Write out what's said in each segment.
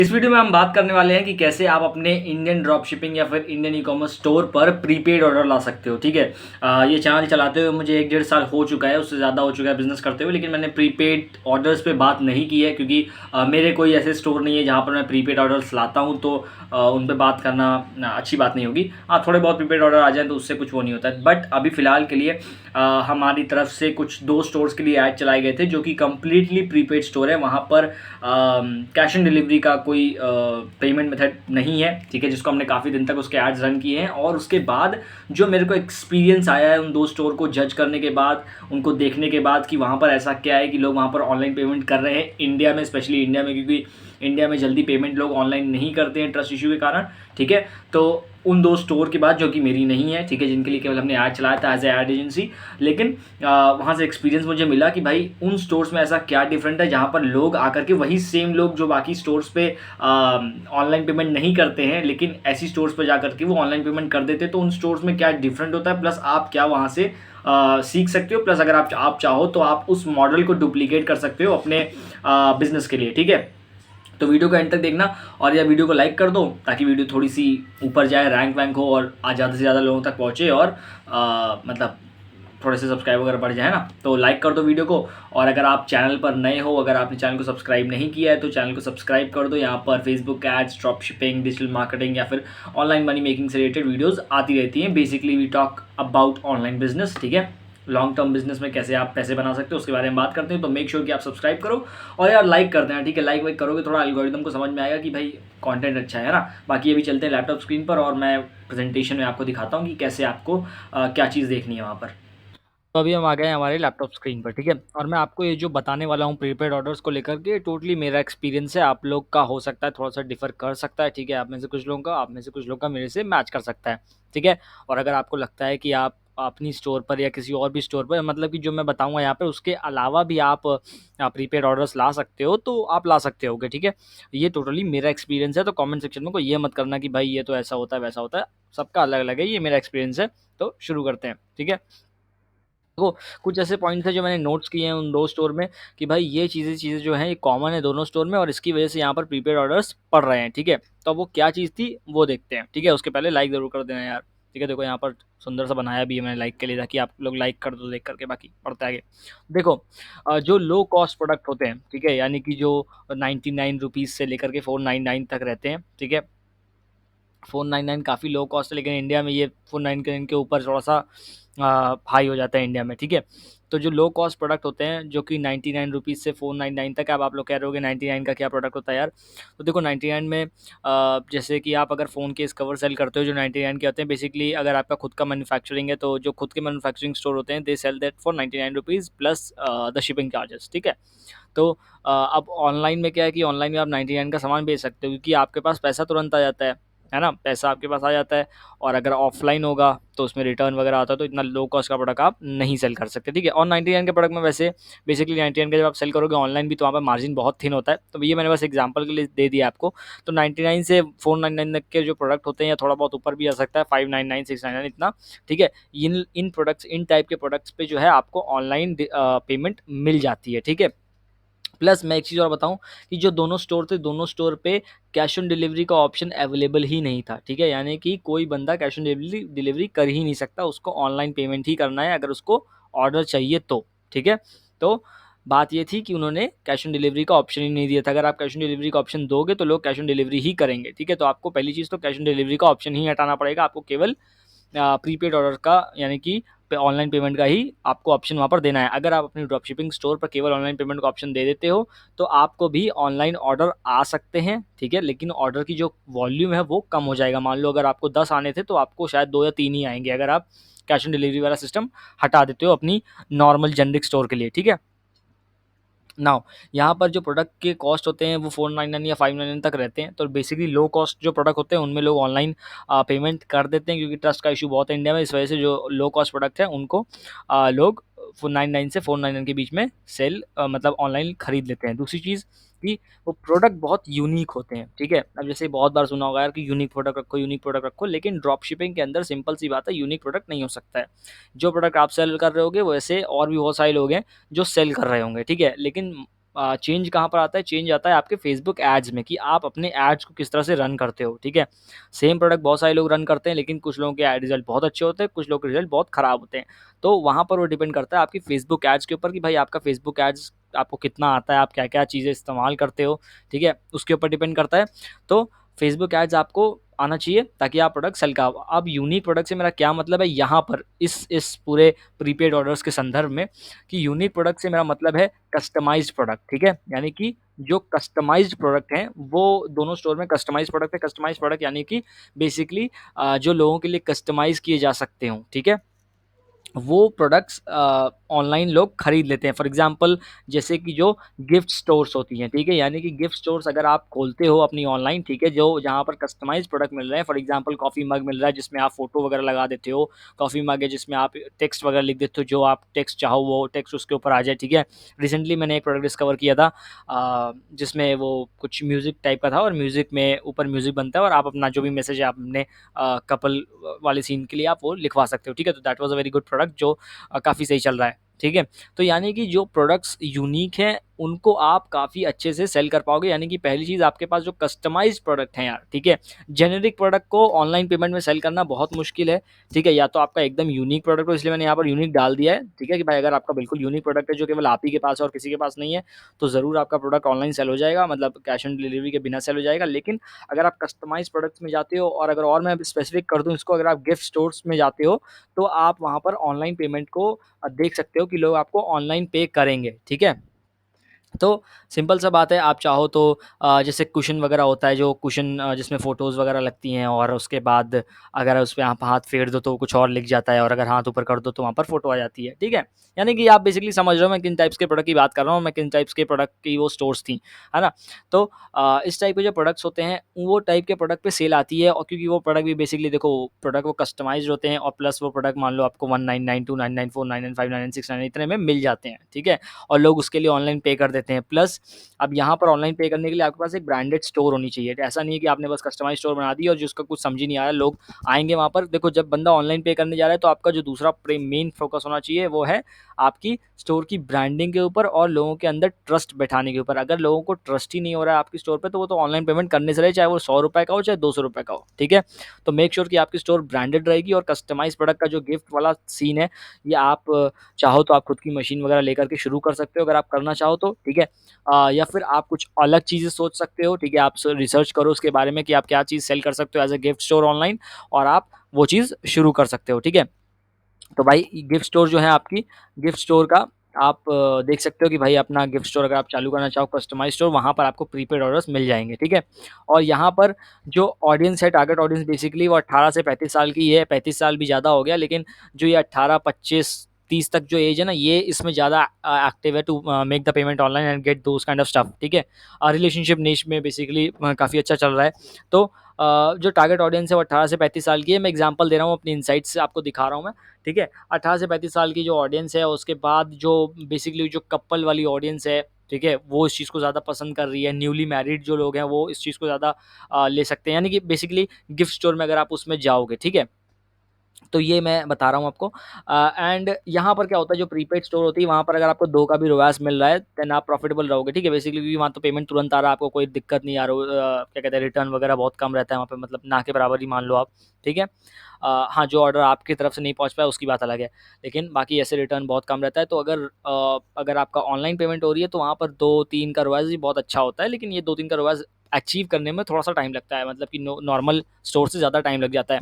इस वीडियो में हम बात करने वाले हैं कि कैसे आप अपने इंडियन ड्रॉप शिपिंग या फिर इंडियन ई कॉमर्स स्टोर पर प्रीपेड ऑर्डर ला सकते हो। ठीक है। ये चैनल चलाते हुए मुझे 1-1.5 साल हो चुका है, उससे ज़्यादा हो चुका है बिजनेस करते हुए, लेकिन मैंने प्रीपेड ऑर्डर्स पे बात नहीं की है क्योंकि मेरे कोई ऐसे स्टोर नहीं है जहाँ पर मैं प्रीपेड ऑर्डर्स लाता हूँ, तो उन पर बात करना अच्छी बात नहीं होगी। हाँ, थोड़े बहुत प्रीपेड ऑर्डर आ जाए तो उससे कुछ वो नहीं होता है, बट अभी फ़िलहाल के लिए हमारी तरफ से कुछ 2 स्टोर्स के लिए ऐड चलाए गए थे जो कि कंप्लीटली प्रीपेड स्टोर है। वहाँ पर कैश ऑन डिलीवरी का कोई पेमेंट मेथड नहीं है। ठीक है, जिसको हमने काफ़ी दिन तक उसके एड्स रन किए हैं, और उसके बाद जो मेरे को एक्सपीरियंस आया है उन 2 स्टोर को जज करने के बाद, उनको देखने के बाद कि वहाँ पर ऐसा क्या है कि लोग वहाँ पर ऑनलाइन पेमेंट कर रहे हैं इंडिया में, स्पेशली इंडिया में, क्योंकि इंडिया में जल्दी पेमेंट लोग ऑनलाइन नहीं करते हैं ट्रस्ट इशू के कारण। ठीक है, तो उन 2 स्टोर के बाद, जो कि मेरी नहीं है, ठीक है, जिनके लिए केवल हमने ऐड चलाया था एज ए ऐड एजेंसी, लेकिन वहाँ से एक्सपीरियंस मुझे मिला कि भाई उन स्टोर्स में ऐसा क्या डिफरेंट है जहाँ पर लोग आकर के, वही सेम लोग जो बाकी स्टोर्स पे ऑनलाइन पेमेंट नहीं करते हैं, लेकिन ऐसी स्टोर्स पर जाकर के वो ऑनलाइन पेमेंट कर देते हैं, तो उन स्टोर्स में क्या डिफरेंट होता है, प्लस आप क्या वहाँ से सीख सकते हो, प्लस अगर आप चाहो तो आप उस मॉडल को डुप्लीकेट कर सकते हो अपने बिजनेस के लिए। ठीक है, तो वीडियो को एंड तक देखना, और यह वीडियो को लाइक कर दो ताकि वीडियो थोड़ी सी ऊपर जाए, रैंक वैंक हो, और आज ज़्यादा से ज़्यादा लोगों तक पहुँचे, और मतलब थोड़े से सब्सक्राइब वगैरह बढ़ जाए ना, तो लाइक कर दो वीडियो को। और अगर आप चैनल पर नए हो, अगर आपने चैनल को सब्सक्राइब नहीं किया है तो चैनल को सब्सक्राइब कर दो। यहाँ पर Facebook ads, drop shipping, digital marketing या फिर ऑनलाइन मनी मेकिंग से रिलेटेड वीडियोज़ आती रहती हैं। Basically we talk about online business. ठीक है, लॉन्ग टर्म बिजनेस में कैसे आप पैसे बना सकते हो उसके बारे में बात करते हैं, तो मेक श्योर कि आप सब्सक्राइब करो और यार लाइक कर देना। ठीक है, लाइक वाइक करोगे थोड़ा एल्गोरिदम को समझ में आएगा कि भाई कंटेंट अच्छा है ना। बाकी अभी चलते हैं लैपटॉप स्क्रीन पर, और मैं प्रेजेंटेशन में आपको दिखाता हूँ कि कैसे आपको क्या चीज़ देखनी है वहाँ पर। तो अभी हम आ गए हैं हमारे लैपटॉप स्क्रीन पर। ठीक है, और मैं आपको ये जो बताने वाला हूँ प्रीपेड ऑर्डर्स को लेकर के, टोटली मेरा एक्सपीरियंस है। आप लोग का हो सकता है थोड़ा सा डिफर कर सकता है। ठीक है, आप में से कुछ लोगों का मेरे से मैच कर सकता है। ठीक है, और अगर आपको लगता है कि आप अपनी स्टोर पर या किसी और भी स्टोर पर, मतलब कि जो मैं बताऊंगा यहाँ पे उसके अलावा भी आप प्रीपेड ऑर्डर्स ला सकते हो, तो आप ला सकते होगे। ठीक है, ये टोटली मेरा एक्सपीरियंस है, तो कमेंट सेक्शन में कोई ये मत करना कि भाई ये तो ऐसा होता है वैसा होता है, सबका अलग अलग है, ये मेरा एक्सपीरियंस है। तो शुरू करते हैं। ठीक है, देखो, कुछ ऐसे पॉइंट्स हैं जो मैंने नोट्स किए हैं उन 2 स्टोर में कि भाई ये चीज़ें जो हैं ये कॉमन है दोनों स्टोर में, और इसकी वजह से यहाँ पर प्रीपेड ऑर्डर्स पड़ रहे हैं। ठीक है, तो अब वो क्या चीज़ थी वो देखते हैं। ठीक है, उसके पहले लाइक ज़रूर कर देना यार। ठीक है, देखो यहाँ पर सुंदर सा बनाया भी है मैंने लाइक के लिए, ताकि आप लोग लाइक कर दो देख करके, बाकी पढ़ते आगे। देखो, जो लो कॉस्ट प्रोडक्ट होते हैं, ठीक है, यानी कि जो 99 रुपीज़ से लेकर के 499 तक रहते हैं। ठीक है, 499 काफ़ी लो कॉस्ट है, लेकिन इंडिया में ये 499 के ऊपर थोड़ा-सा हाई हो जाता है इंडिया में। ठीक है, तो जो लो कॉस्ट प्रोडक्ट होते हैं जो कि 99 रुपीज़ से 499 तक है। अब आप लोग कह रहे होगे 99 का क्या प्रोडक्ट होता है यार? तो देखो 99 में जैसे कि आप अगर फ़ोन केस कवर सेल करते हो जो 99 के होते हैं, बेसिकली अगर आपका खुद का मैन्युफैक्चरिंग है तो जो खुद के मैन्युफैक्चरिंग स्टोर होते हैं they sell that for 99 rupees plus the shipping charges. ठीक है, तो अब ऑनलाइन में क्या है कि ऑनलाइन में आप 99 का सामान बेच सकते हो क्योंकि आपके पास पैसा तुरंत आ जाता है ना? पैसा आपके पास आ जाता है, और अगर ऑफलाइन होगा तो उसमें रिटर्न वगैरह आता है, तो इतना लो कॉस्ट का प्रोडक्ट आप नहीं सेल कर सकते। ठीक है, और 99 के प्रोडक्ट में वैसे बेसिकली 99 का जब आप सेल करोगे ऑनलाइन भी, तो वहाँ पे मार्जिन बहुत थिन होता है। तो ये मैंने बस एग्जांपल के लिए दे दिया आपको। तो 99 से 499 तक के जो प्रोडक्ट होते हैं, या थोड़ा बहुत ऊपर भी आ सकता है, 599 699 इतना। ठीक है, इन इन प्रोडक्ट्स, इन टाइप के प्रोडक्ट्स पे जो है आपको ऑनलाइन पेमेंट मिल जाती है। ठीक है, प्लस मैं एक चीज़ और बताऊँ कि जो दोनों स्टोर थे, दोनों स्टोर पे कैश ऑन डिलीवरी का ऑप्शन अवेलेबल ही नहीं था। ठीक है, यानी कि कोई बंदा कैश ऑन डिलीवरी डिलीवरी कर ही नहीं सकता, उसको ऑनलाइन पेमेंट ही करना है अगर उसको ऑर्डर चाहिए तो। ठीक है, तो बात ये थी कि उन्होंने कैश ऑन डिलीवरी का ऑप्शन ही नहीं दिया था। अगर आप कैश ऑन डिलीवरी का ऑप्शन दोगे तो लोग कैश ऑन डिलीवरी ही करेंगे। ठीक है, तो आपको पहली चीज़ तो कैश ऑन डिलीवरी का ऑप्शन ही हटाना पड़ेगा। आपको केवल प्रीपेड ऑर्डर का, यानी कि ऑनलाइन पेमेंट का ही आपको ऑप्शन वहाँ पर देना है। अगर आप अपनी ड्रॉप शिपिंग स्टोर पर केवल ऑनलाइन पेमेंट का ऑप्शन दे देते हो तो आपको भी ऑनलाइन ऑर्डर आ सकते हैं। ठीक है, लेकिन ऑर्डर की जो वॉल्यूम है वो कम हो जाएगा। मान लो अगर आपको 10 आने थे तो आपको शायद 2 या 3 ही आएंगे, अगर आप कैश ऑन डिलीवरी वाला सिस्टम हटा देते हो अपनी नॉर्मल जेनरिक स्टोर के लिए। ठीक है, नाउ यहाँ पर जो प्रोडक्ट के कॉस्ट होते हैं वो 499 या 599 तक रहते हैं। तो बेसिकली लो कॉस्ट जो प्रोडक्ट होते हैं उनमें लोग ऑनलाइन पेमेंट कर देते हैं, क्योंकि ट्रस्ट का इशू बहुत है इंडिया में। इस वजह से जो लो कॉस्ट प्रोडक्ट है उनको लोग 499 से 499 के बीच में सेल मतलब ऑनलाइन खरीद लेते हैं। दूसरी चीज़ कि वो प्रोडक्ट बहुत यूनिक होते हैं। ठीक है, अब जैसे बहुत बार सुना होगा यार कि यूनिक प्रोडक्ट रखो, यूनिक प्रोडक्ट रखो, लेकिन ड्रॉप शिपिंग के अंदर सिंपल सी बात है, यूनिक प्रोडक्ट नहीं हो सकता है। जो प्रोडक्ट आप सेल कर रहे होगे वैसे और भी बहुत सारे लोग हैं जो सेल कर रहे होंगे। ठीक है, लेकिन चेंज कहाँ पर आता है? चेंज आता है आपके फेसबुक एड्स में कि आप अपने एड्स को किस तरह से रन करते हो, ठीक है? सेम प्रोडक्ट बहुत सारे लोग रन करते हैं, लेकिन कुछ लोगों के एड रिज़ल्ट बहुत अच्छे होते हैं, कुछ लोगों के रिज़ल्ट बहुत खराब होते हैं। तो वहाँ पर वो डिपेंड करता है आपकी फेसबुक एड्स के ऊपर कि भाई आपका फेसबुक एड्स आपको कितना आता है, आप क्या-क्या चीज़ें इस्तेमाल करते हो, ठीक है? उसके ऊपर डिपेंड करता है। तो फेसबुक एड्स आपको आना चाहिए ताकि आप प्रोडक्ट सेल का अब यूनिक प्रोडक्ट से मेरा क्या मतलब है यहाँ पर इस पूरे प्रीपेड ऑर्डर्स के संदर्भ में कि यूनिक प्रोडक्ट से मेरा मतलब है कस्टमाइज्ड प्रोडक्ट, ठीक है? यानी कि जो कस्टमाइज्ड प्रोडक्ट हैं, वो दोनों स्टोर में कस्टमाइज्ड प्रोडक्ट है। कस्टमाइज्ड प्रोडक्ट यानी कि बेसिकली जो लोगों के लिए कस्टमाइज़ किए जा सकते हों, ठीक है? वो प्रोडक्ट्स ऑनलाइन लोग खरीद लेते हैं। फॉर एग्ज़ाम्पल जैसे कि जो गिफ्ट स्टोर्स होती हैं, ठीक है? यानी कि गिफ्ट स्टोर्स अगर आप खोलते हो अपनी ऑनलाइन, ठीक है? जो जहाँ पर कस्टमाइज़्ड प्रोडक्ट मिल रहे हैं, फॉर एग्ज़ाम्पल कॉफ़ी मग मिल रहा है जिसमें आप फ़ोटो वगैरह लगा देते हो, कॉफ़ी मग है जिसमें आप टेक्स्ट वगैरह लिख देते हो, जो आप टेक्स्ट चाहो वो टेक्स्ट उसके ऊपर आ जाए, ठीक है? रिसेंटली मैंने एक प्रोडक्ट डिस्कवर किया था जिसमें वो कुछ म्यूज़िक टाइप का था और म्यूज़िक में ऊपर म्यूज़िक बनता है और आप अपना जो भी मैसेज है आप अपने कपल वाले सीन के लिए आप वो लिखवा सकते हो, ठीक है? तो that was a very good product जो काफ़ी सही चल रहा है, ठीक है? तो यानी कि जो प्रोडक्ट्स यूनिक हैं, उनको आप काफ़ी अच्छे से सेल कर पाओगे यानी कि पहली चीज़ आपके पास जो कस्टमाइज़्ड प्रोडक्ट हैं यार, ठीक है? जेनेरिक प्रोडक्ट को ऑनलाइन पेमेंट में सेल करना बहुत मुश्किल है, ठीक है? या तो आपका एकदम यूनिक प्रोडक्ट हो इसलिए मैंने यहाँ पर यूनिक डाल दिया है, ठीक है? कि भाई अगर आपका बिल्कुल यूनिक प्रोडक्ट है जो केवल आप ही के पास है और किसी के पास नहीं है, तो ज़रूर आपका प्रोडक्ट ऑनलाइन सेल हो जाएगा मतलब कैश ऑन डिलीवरी के बिना सेल हो जाएगा। लेकिन अगर आप कस्टमाइज़्ड प्रोडक्ट्स में जाते हो और अगर और मैं स्पेसिफिक कर दूँ इसको अगर आप गिफ्ट स्टोर्स में जाते हो, तो आप वहाँ पर ऑनलाइन पेमेंट को देख सकते हो कि लोग आपको ऑनलाइन पे करेंगे, ठीक है? तो सिंपल सा बात है आप चाहो तो जैसे कुशन वगैरह होता है जो कुशन जिसमें फ़ोटोज़ वगैरह लगती हैं और उसके बाद अगर उस पे आप हाथ फेर दो तो कुछ और लिख जाता है और अगर हाथ ऊपर कर दो तो वहाँ पर फ़ोटो आ जाती है, ठीक है? यानी कि आप बेसिकली समझ रहे हो मैं किन टाइप्स के प्रोडक्ट की बात कर रहा हूँ, मैं किन टाइप्स के प्रोडक्ट की वो स्टोर्स थी, है ना? तो इस टाइप के जो प्रोडक्ट्स होते हैं, वो टाइप के प्रोडक्ट पे सेल आती है और क्योंकि वो प्रोडक्ट भी बेसिकली देखो प्रोडक्ट वो कस्टमाइज़्ड होते हैं और प्लस वो प्रोडक्ट मान लो आपको 1999, 2994, 995, 996, इतने में मिल जाते हैं, ठीक है? और लोग उसके लिए ऑनलाइन पे कर देते हैं। प्लस अब यहाँ पर ऑनलाइन पे करने के लिए आपके पास एक ब्रांडेड स्टोर होनी चाहिए। ऐसा नहीं है कि आपने बस कस्टमाइज़ स्टोर बना दी और जिसका कुछ समझ ही नहीं आ रहा है, लोग आएँगे वहाँ पर। देखो जब बंदा ऑनलाइन पे करने जा रहा है तो आपका जो दूसरा मेन फ़ोकस होना चाहिए वो है आपकी स्टोर की ब्रांडिंग के ऊपर और लोगों के अंदर ट्रस्ट बैठाने के ऊपर। अगर लोगों को ट्रस्ट ही नहीं हो रहा है आपकी स्टोर पे तो वो तो ऑनलाइन पेमेंट करने से रहे, चाहे वो ₹100 का हो, चाहे ₹200 का हो, ठीक है? तो मेक श्योर कि आपकी स्टोर ब्रांडेड रहेगी और कस्टमाइज़ प्रोडक्ट का जो गिफ्ट वाला सीन है, ये आप चाहो तो आप खुद की मशीन वगैरह लेकर के शुरू कर सकते हो अगर आप करना चाहो तो, ठीक है? या फिर आप कुछ अलग चीज़ें सोच सकते हो, ठीक है? आप रिसर्च करो उसके बारे में कि आप क्या चीज़ सेल कर सकते हो as a gift store online और आप वो चीज़ शुरू कर सकते हो, ठीक है? तो भाई गिफ्ट स्टोर जो है आपकी गिफ्ट स्टोर का आप देख सकते हो कि भाई अपना गिफ्ट स्टोर अगर आप चालू करना चाहो कस्टमाइज़ स्टोर वहाँ पर आपको प्रीपेड ऑर्डर्स मिल जाएँगे, ठीक है? और यहाँ पर जो ऑडियंस है टारगेट ऑडियंस बेसिकली वो 18 से 35 साल की है, 35 साल भी ज़्यादा हो गया लेकिन जो ये 18, 25, 30 तक जो एज है ना ये इसमें ज़्यादा एक्टिव है to make the payment online and get those kind of stuff, ठीक है? रिलेशनशिप निश में बेसिकली काफ़ी अच्छा चल रहा है। तो जो टारगेट ऑडियंस है वो 18 से 35 साल की है। मैं एग्ज़ाम्पल दे रहा हूँ अपनी इनसाइट से आपको दिखा रहा हूँ मैं, ठीक है? 18 से 35 साल की जो ऑडियंस है, उसके बाद जो बेसिकली जो कपल वाली ऑडियंस है, ठीक है? वो इस चीज़ को ज़्यादा पसंद कर रही है। न्यूली मैरिड जो लोग हैं, वो इस चीज़ को ज़्यादा ले सकते हैं। यानी कि बेसिकली गिफ्ट स्टोर में अगर आप उसमें जाओगे, ठीक है? तो ये मैं बता रहा हूँ आपको एंड यहाँ पर क्या होता है जो प्रीपेड स्टोर होती है वहाँ पर अगर आपको 2 का भी रिवाज मिल रहा है देन आप प्रॉफिटेबल रहोगे, ठीक है? बेसिकली क्योंकि वहाँ तो पेमेंट तुरंत आ रहा है, आपको कोई दिक्कत नहीं आ रहा क्या कहते हैं रिटर्न वगैरह बहुत कम रहता है वहाँ पे मतलब ना के बराबर ही मान लो आप, ठीक है? हाँ, जो ऑर्डर आपकी तरफ से नहीं पहुँच पाया उसकी बात अलग है, लेकिन बाकी ऐसे रिटर्न बहुत कम रहता है तो अगर आपका ऑनलाइन पेमेंट हो रही है तो वहाँ पर 2-3 का रिवाज भी बहुत अच्छा होता है, लेकिन ये 2-3 का रिवाज अचीव करने में थोड़ा-सा टाइम लगता है मतलब कि नॉर्मल स्टोर से ज़्यादा टाइम लग जाता है।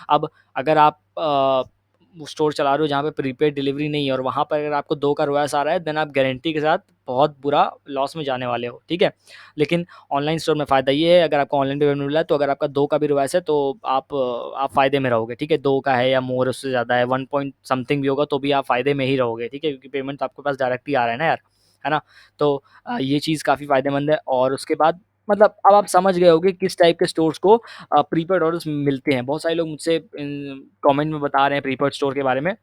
अब अगर आप वो स्टोर चला रहे हो जहाँ पे प्रीपेड डिलीवरी नहीं है और वहाँ पर अगर आपको 2 का रिवर्स आ रहा है देन आप गारंटी के साथ बहुत बुरा लॉस में जाने वाले हो, ठीक है? लेकिन ऑनलाइन स्टोर में फ़ायदा ये है अगर आपको ऑनलाइन पेमेंट मिल रहा है तो अगर आपका 2 का भी रिवर्स है तो आप फ़ायदे में रहोगे, ठीक है? 2 का है या मोर उससे ज़्यादा है 1 पॉइंट समथिंग भी होगा तो भी आप फ़ायदे में ही रहोगे, ठीक है? क्योंकि पेमेंट तो आपके पास डायरेक्ट ही आ रहा है ना यार, है ना? तो ये चीज़ काफ़ी फ़ायदेमंद है और उसके बाद मतलब अब आप समझ गए होंगे किस टाइप के स्टोर्स को प्रीपेड ऑर्डर्स मिलते हैं। बहुत सारे लोग मुझसे कमेंट में बता रहे हैं प्रीपेड स्टोर के बारे में।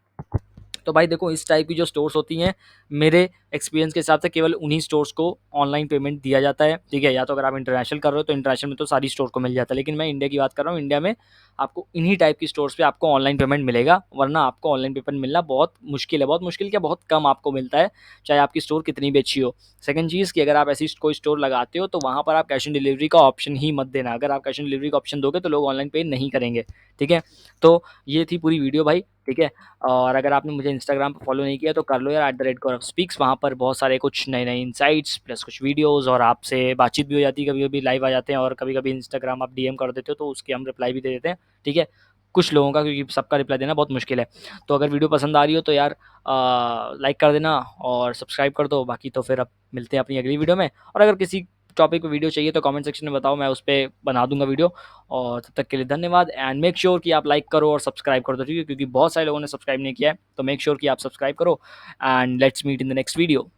तो भाई देखो इस टाइप की जो स्टोर्स होती हैं, मेरे एक्सपीरियंस के हिसाब से केवल उन्हीं स्टोर्स को ऑनलाइन पेमेंट दिया जाता है, ठीक है। या तो अगर आप इंटरनेशनल कर रहे हो तो इंटरनेशनल में तो सारी स्टोर को मिल जाता है, लेकिन मैं इंडिया की बात कर रहा हूँ। इंडिया में आपको इन्हीं टाइप की स्टोर्स पे आपको ऑनलाइन पेमेंट मिलेगा, वरना आपको ऑनलाइन पेमेंट मिलना बहुत मुश्किल है। बहुत मुश्किल क्या, बहुत कम आपको मिलता है, चाहे आपकी स्टोर कितनी भी अच्छी हो। सेकंड चीज़ कि अगर आप ऐसी कोई स्टोर लगाते हो तो वहाँ पर आप कैश ऑन डिलीवरी का ऑप्शन ही मत देना। अगर आप कैश ऑन डिलीवरी का ऑप्शन दोगे तो लोग ऑनलाइन पे नहीं करेंगे, ठीक है। तो ये थी पूरी वीडियो भाई, ठीक है। और अगर आपने मुझे इंस्टाग्राम पर फॉलो नहीं किया तो कर लो यार, @गौरव वहाँ पर बहुत सारे कुछ नए नए इंसाइट्स प्लस कुछ वीडियोज़ और आपसे बातचीत भी हो जाती है। कभी कभी लाइव आ जाते हैं और कभी कभी इंस्टाग्राम आप डीएम कर देते हो तो उसके हम रिप्लाई भी दे देते हैं, ठीक है। कुछ लोगों का, क्योंकि सबका रिप्लाई देना बहुत मुश्किल है। तो अगर वीडियो पसंद आ रही हो तो यार लाइक कर देना और सब्सक्राइब कर दो। बाकी तो फिर अब मिलते हैं अपनी अगली वीडियो में। और अगर किसी टॉपिक पे वीडियो चाहिए तो कमेंट सेक्शन में बताओ, मैं उस पे बना दूंगा वीडियो। और तब तक के लिए धन्यवाद, एंड मेक श्योर कि आप लाइक करो और सब्सक्राइब कर दो, ठीक है, क्योंकि बहुत सारे लोगों ने सब्सक्राइब नहीं किया है। तो मेक श्योर कि आप सब्सक्राइब करो, and let's meet in the next video.